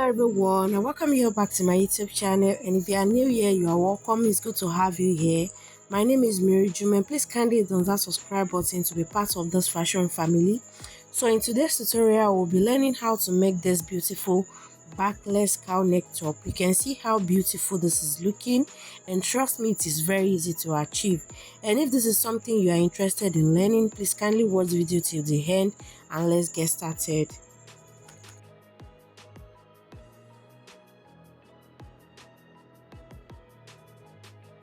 Hello everyone, and welcome you back to my YouTube channel. And if you are new here, you are welcome. It's good to have you here. My name is Mary Jume. Please kindly hit on that subscribe button to be part of this fashion family. So in today's tutorial, we'll be learning how to make this beautiful backless cowl neck top. You can see how beautiful this is looking, and trust me, it is very easy to achieve. And if this is something you are interested in learning, please kindly watch the video till the end and let's get started.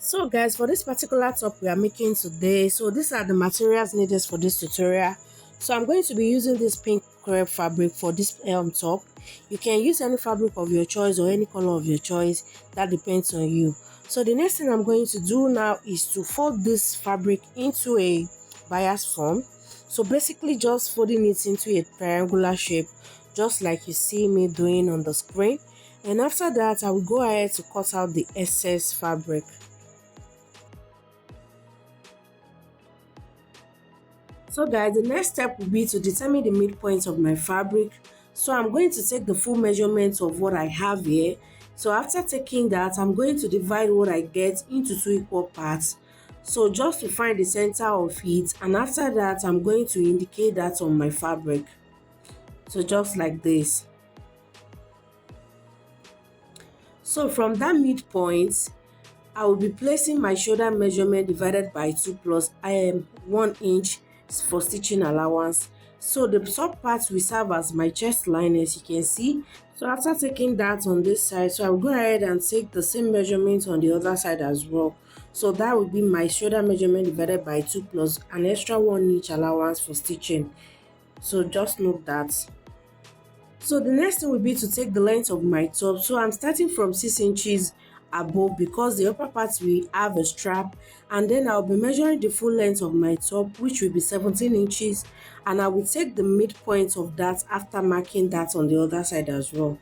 So guys, for this particular top we are making today, so these are the materials needed for this tutorial. So I'm going to be using this pink crepe fabric for this top. You can use any fabric of your choice or any color of your choice, that depends on you. So the next thing I'm going to do now is to fold this fabric into a bias form. So basically just folding it into a triangular shape, just like you see me doing on the screen. And after that, I will go ahead to cut out the excess fabric. So guys, the next step will be to determine the midpoint of my fabric. So I'm going to take the full measurement of what I have here. So after taking that, I'm going to divide what I get into 2 equal parts. So just to find the center of it, and after that, I'm going to indicate that on my fabric. So just like this. So from that midpoint, I will be placing my shoulder measurement divided by 2 plus 1 inch for stitching allowance. So the top part will serve as my chest line, as you can see. So after taking that on this side, so I will go ahead and take the same measurement on the other side as well. So that will be my shoulder measurement divided by 2 plus an extra 1 inch allowance for stitching. So just note that. So the next thing will be to take the length of my top. So I'm starting from 6 inches above because the upper part will have a strap, and then I'll be measuring the full length of my top, which will be 17 inches, and I will take the midpoint of that after marking that on the other side as well.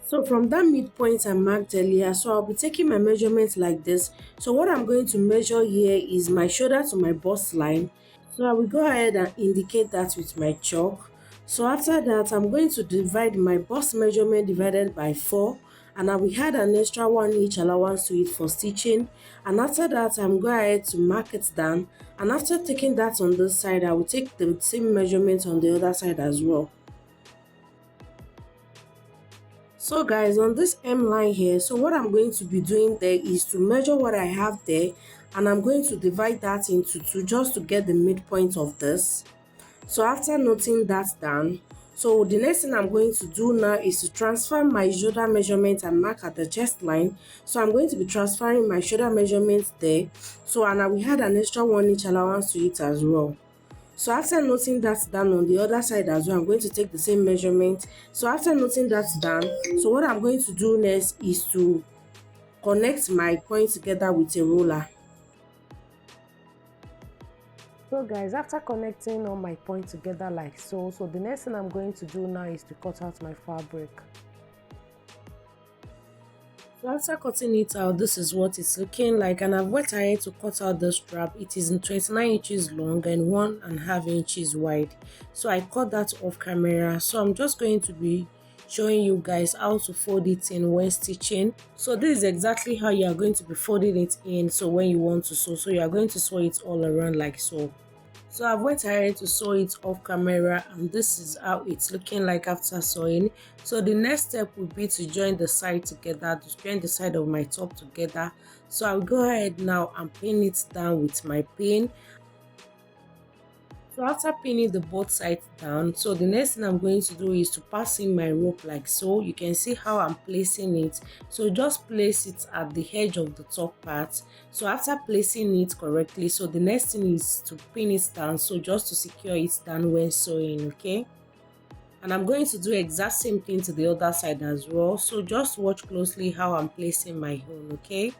So from that midpoint I marked earlier, so I'll be taking my measurements like this. So what I'm going to measure here is my shoulder to my bust line. So I will go ahead and indicate that with my chalk. So after that, I'm going to divide my bust measurement divided by 4, and I will add an extra 1 inch allowance to it for stitching. And after that, I'm going ahead to mark it down, and after taking that on this side, I will take the same measurement on the other side as well. So guys, on this M line here, so what I'm going to be doing there is to measure what I have there, and I'm going to divide that into 2 just to get the midpoint of this. So after noting that down, so the next thing I'm going to do now is to transfer my shoulder measurement and mark at the chest line. So I'm going to be transferring my shoulder measurement there. So and I will add an extra 1 inch allowance to it as well. So after noting that down on the other side as well, I'm going to take the same measurement. So after noting that down, so what I'm going to do next is to connect my point together with a ruler. So guys, after connecting all my points together like so, the next thing I'm going to do now is to cut out my fabric. So after cutting it out, this is what it's looking like, and I've went ahead to cut out the strap. It is in 29 inches long and 1.5 inches wide. So I cut that off camera. So I'm just going to be showing you guys how to fold it in when stitching. So this is exactly how you are going to be folding it in. So when you want to sew, so you are going to sew it all around like so. So I went ahead to sew it off camera, and this is how it's looking like after sewing. So the next step would be to join the side together, to join the side of my top together. So I'll go ahead now and pin it down with my pin. So after pinning the both sides down, so the next thing I'm going to do is to pass in my rope like so. You can see how I'm placing it. So just place it at the edge of the top part. So after placing it correctly, so the next thing is to pin it down, so just to secure it down when sewing, okay? And I'm going to do exact same thing to the other side as well. So just watch closely how I'm placing my own, okay?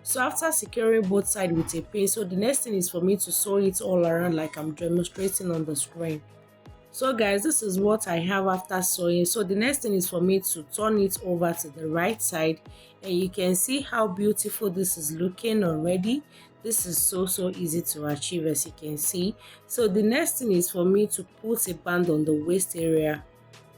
So after securing both sides with a pin, so the next thing is for me to sew it all around like I'm demonstrating on the screen. So guys, this is what I have after sewing. So the next thing is for me to turn it over to the right side, and you can see how beautiful this is looking already. This is so easy to achieve, as you can see. So the next thing is for me to put a band on the waist area.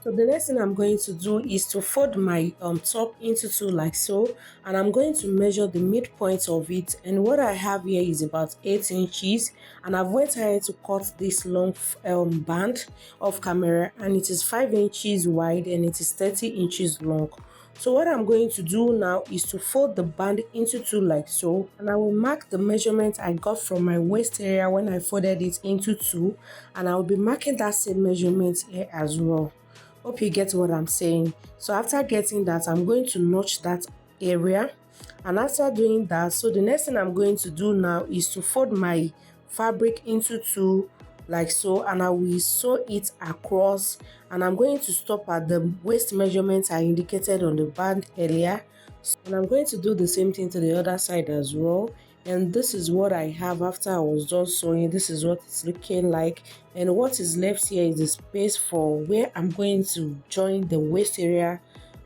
So the next thing I'm going to do is to fold my top into two like so, and I'm going to measure the midpoint of it. And what I have here is about 8 inches, and I've went ahead to cut this long band off camera, and it is 5 inches wide and it is 30 inches long. So what I'm going to do now is to fold the band into two like so, and I will mark the measurement I got from my waist area when I folded it into two, and I will be marking that same measurement here as well. Hope you get what I'm saying. So after getting that, I'm going to notch that area, and after doing that, so the next thing I'm going to do now is to fold my fabric into two like so, and I will sew it across, and I'm going to stop at the waist measurement I indicated on the band earlier, and I'm going to do the same thing to the other side as well. And this is what I have after I was done sewing. This is what it's looking like, and what is left here is the space for where I'm going to join the waist area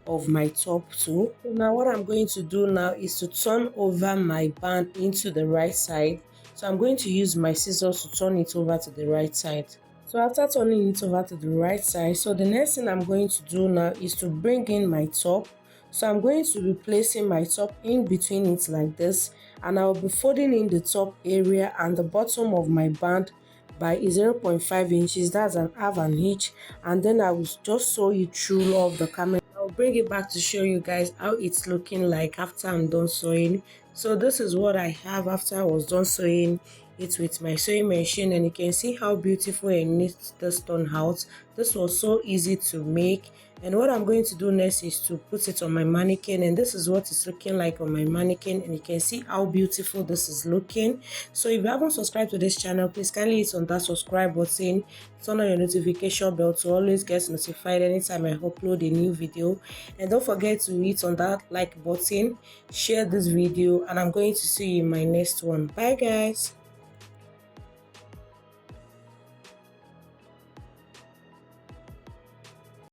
of my top too. So now what I'm going to do now is to turn over my band into the right side. So I'm going to use my scissors to turn it over to the right side. So after turning it over to the right side, so the next thing I'm going to do now is to bring in my top. So I'm going to be placing my top in between it like this, and I'll be folding in the top area and the bottom of my band by 0.5 inches, that's an half an inch, and then I will just sew it through off the camera. I'll bring it back to show you guys how it's looking like after I'm done sewing. So this is what I have after I was done sewing it with my sewing machine, and you can see how beautiful and neat this turned out. This was so easy to make, and what I'm going to do next is to put it on my mannequin, and this is what it's looking like on my mannequin, and you can see how beautiful this is looking. So if you haven't subscribed to this channel, please kindly hit on that subscribe button, turn on your notification bell to always get notified anytime I upload a new video, and don't forget to hit on that like button, share this video, and I'm going to see you in my next one. Bye guys.